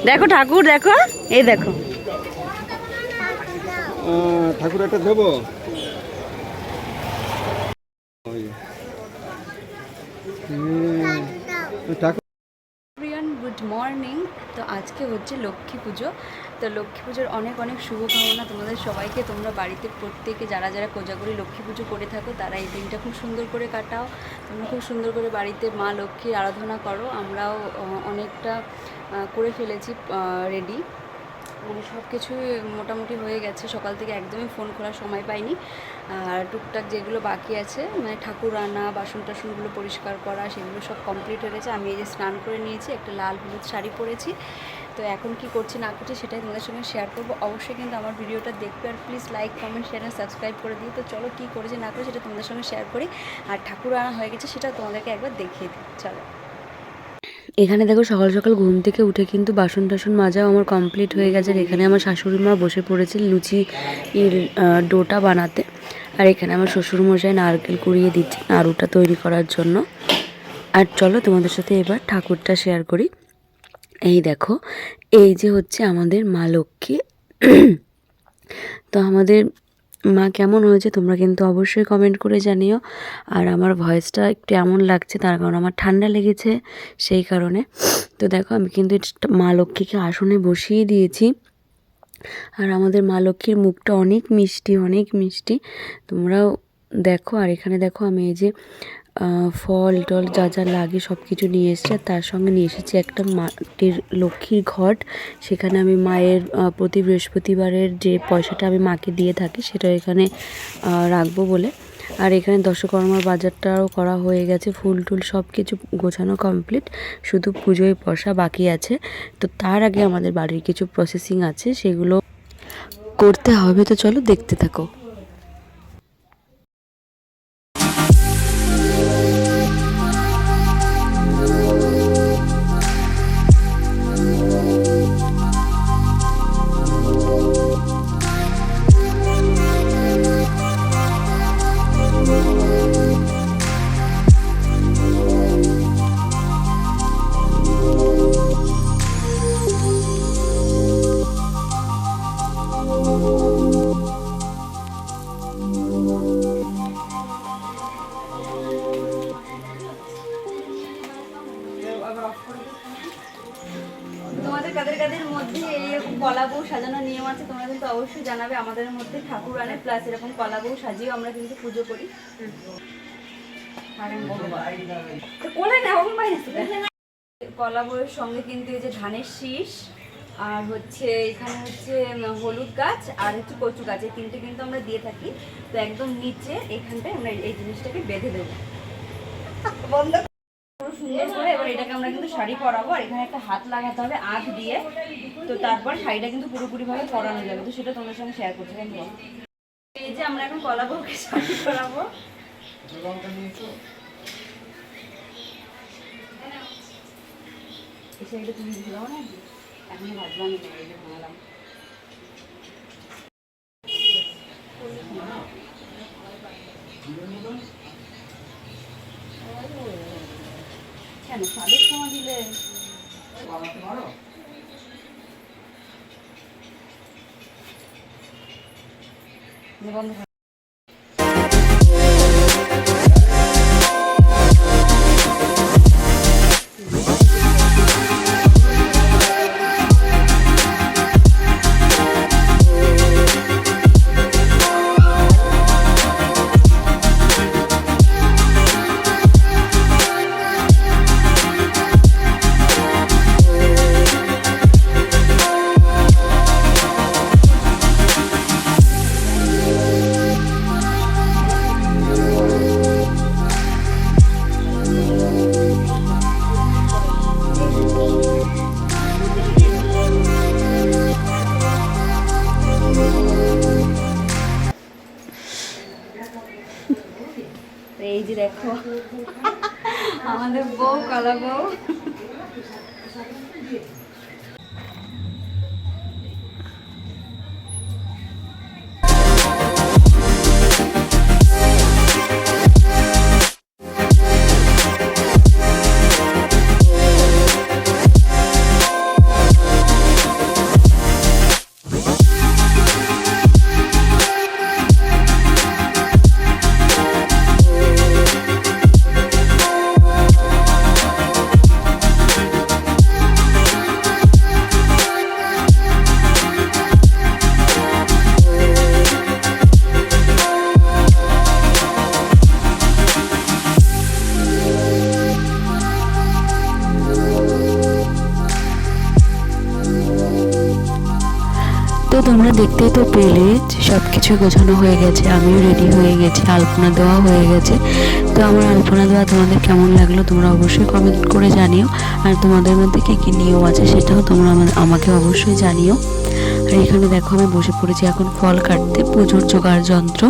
দেখো ঠাকুর, দেখো এই দেখো ঠাকুর একটা দেবো। Good morning. তো আজকে হচ্ছে লক্ষ্মী পুজো। তো লক্ষ্মী পুজোর অনেক অনেক শুভকামনা তোমাদের সবাইকে। তোমরা বাড়িতে প্রত্যেকে যারা যারা কোজাগরি লক্ষ্মী পুজো করে থাকো তারা এই দিনটা খুব সুন্দর করে কাটাও। তোমরা খুব সুন্দর করে বাড়িতে মা লক্ষ্মীর আরাধনা করো। আমরাও অনেকটা করে ফেলেছি রেডি, মানে সব কিছুই মোটামুটি হয়ে গেছে। সকাল থেকে একদমই ফোন করার সময় পাইনি। আর টুকটাক যেগুলো বাকি আছে, মানে ঠাকুর আনা, বাসন টাসনগুলো পরিষ্কার করা, সেগুলো সব কমপ্লিট হয়ে গেছে। আমি এই যে স্নান করে নিয়েছি, একটা লাল হলুদ শাড়ি পরেছি। তো এখন কি করছি না করছি সেটাই তোমাদের সঙ্গে শেয়ার করবো। অবশ্যই কিন্তু আমার ভিডিওটা দেখবে, আর প্লিজ লাইক কমেন্ট শেয়ার আর সাবস্ক্রাইব করে দিই। তো চলো কী করেছি না করে সেটা তোমাদের সঙ্গে শেয়ার করি। আর ঠাকুর আনা হয়ে গেছে সেটা তোমাদেরকে একবার দেখিয়ে দিই, চলো। এখানে দেখো সকাল সকাল ঘুম থেকে উঠে কিন্তু বাসন টাসন মাজাও আমার কমপ্লিট হয়ে গেছে। আর এখানে আমার শাশুড়ি মা বসে পড়েছে লুচি ডোটা বানাতে। আর এখানে আমার শ্বশুরমশাই নারকেল কুড়িয়ে দিচ্ছে নাড়ুটা তৈরি করার জন্য। আর চলো তোমাদের সাথে এবার ঠাকুরটা শেয়ার করি। এই দেখো, এই যে হচ্ছে আমাদের মা লক্ষ্মী। তো আমাদের মা কেমন হয়েছে তোমরা কিন্তু অবশ্যই কমেন্ট করে জানিও। আর আমার ভয়েসটা একটু এমন লাগছে তার কারণ আমার ঠান্ডা লেগেছে, সেই কারণে। তো দেখো আমি কিন্তু মা লক্ষ্মীকে আসনে বসিয়ে দিয়েছি। আর আমাদের মা লক্ষ্মীর মুখটা অনেক মিষ্টি, অনেক মিষ্টি, তোমরাও দেখো। আর এখানে দেখো আমি এই যে ফল টল যা যা লাগে সব কিছু নিয়ে এসেছি। আর তার সঙ্গে নিয়ে এসেছি একটা মাটির লক্ষ্মীর ঘট। সেখানে আমি মায়ের প্রতি বৃহস্পতিবারের যে পয়সাটা আমি মাকে দিয়ে থাকি সেটা এখানে রাখবো বলে। আর এখানে দশকর্মার বাজারটাও করা হয়ে গেছে, ফুল টুল সব কিছু গোছানো কমপ্লিট, শুধু পুজোয় বসা বাকি আছে। তো তার আগে আমাদের বাড়ির কিছু প্রসেসিং আছে, সেগুলো করতে হবে। তো চলো দেখতে থাকো। তোমাদের কাদের কাদের মধ্যে এরকম কলা বউ সাজানোর নিয়ম আছে তোমরা কিন্তু অবশ্যই জানাবে। আমাদের মধ্যে ঠাকুর আনে প্লাস এরকম কলা বউ সাজিয়েও আমরা কিন্তু পুজো করি। কলা বউয়ের সঙ্গে কিন্তু এই যে ধানের শীষ, আর হচ্ছে এখানে হচ্ছে হলুদ গাছ, আর হচ্ছে কচু গাছ, এই তিনটে কিন্তু আমরা দিয়ে থাকি। তো একদম নিচে এখানটায় আমরা এই জিনিসটাকে বেঁধে দেবো বন্ধ সুন্দর করে। এবার এটাকে আমরা কিন্তু শাড়ি পরাবো। আর এখানে একটা হাত লাগাতে হবে আঁচ দিয়ে, তো তারপর শাড়িটা কিন্তু পুরোপুরি ভাবে পরানো যাবে। তো সেটা তোমাদের সঙ্গে শেয়ার করছি। এই যে আমরা এখন কলা বউকে শাড়ি পরাবো। এই শাড়িটা তুমি ভালো না, এখন ভাবলাম ভাঙলাম। কেন শাড়ির সময় দিলে বন্ধ। এই যে দেখো আমাদের বউ, কলা বউ। দেখতেই তো পেলে যে সব কিছু গোছানো হয়ে গেছে, আমিও রেডি হয়ে গেছি, আলপনা দেওয়া হয়ে গেছে। তো আমার আলপনা দেওয়া তোমাদের কেমন লাগলো তোমরা অবশ্যই কমেন্ট করে জানিও, আর তোমাদের মধ্যে কী কী নিয়ম আছে সেটাও তোমরা আমাকে অবশ্যই জানিও। আর এখানে দেখো আমি বসে পড়েছি এখন ফল কাটতে, পুজোর জোগাড় যন্ত্র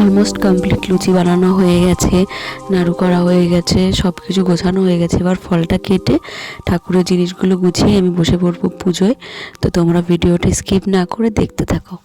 অলমোস্ট কমপ্লিট, লুচি বানানো হয়ে গেছে, নাড়ু করা হয়ে গেছে, সব কিছু গোছানো হয়ে গেছে। এবার ফলটা কেটে ঠাকুরের জিনিসগুলো গুছিয়ে আমি বসে পড়বো পুজোয়। তো তোমরা ভিডিওটা স্কিপ না করে দেখতে থাকো।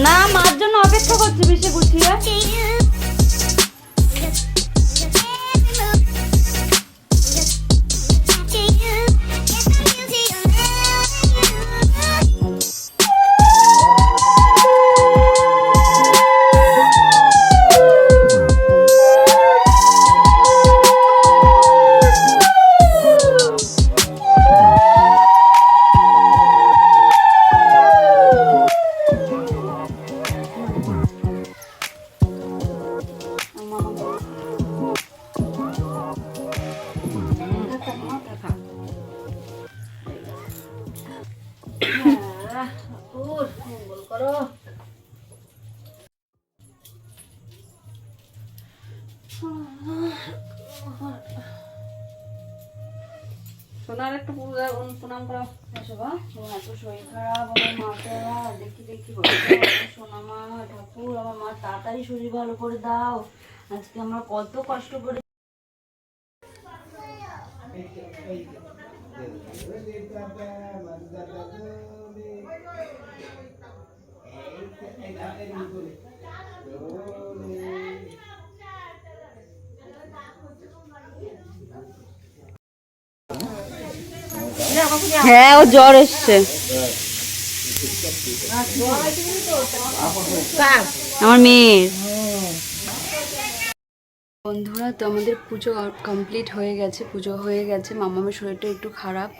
না, মার জন্য অপেক্ষা করছি বেশি গুছিয়ে। সোনার একটু প্রণাম করা সবা, এত শরীর খারাপ, আমার মাকে দেখি দেখি সোনা মা ঠাকুর, আমার মা তাড়াতাড়ি শরীর ভালো করে দাও, আজকে আমরা কত কষ্ট করে। হ্যাঁ, ও জ্বর এসছে আমার মেয়ের। বন্ধুরা, তো আমাদের পুজো কমপ্লিট হয়ে গেছে, পুজো হয়ে গেছে, মামামের শরীরটা একটু খারাপ,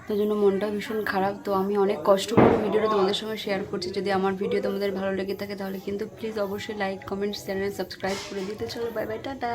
তার জন্য মনটা ভীষণ খারাপ। তো আমি অনেক কষ্ট করে ভিডিওটা তোমাদের সঙ্গে শেয়ার করছি। যদি আমার ভিডিও তোমাদের ভালো লেগে থাকে তাহলে কিন্তু প্লিজ অবশ্যই লাইক, কমেন্ট, চ্যানেল সাবস্ক্রাইব করে দিতে। চলো বাই বাই, টাটা।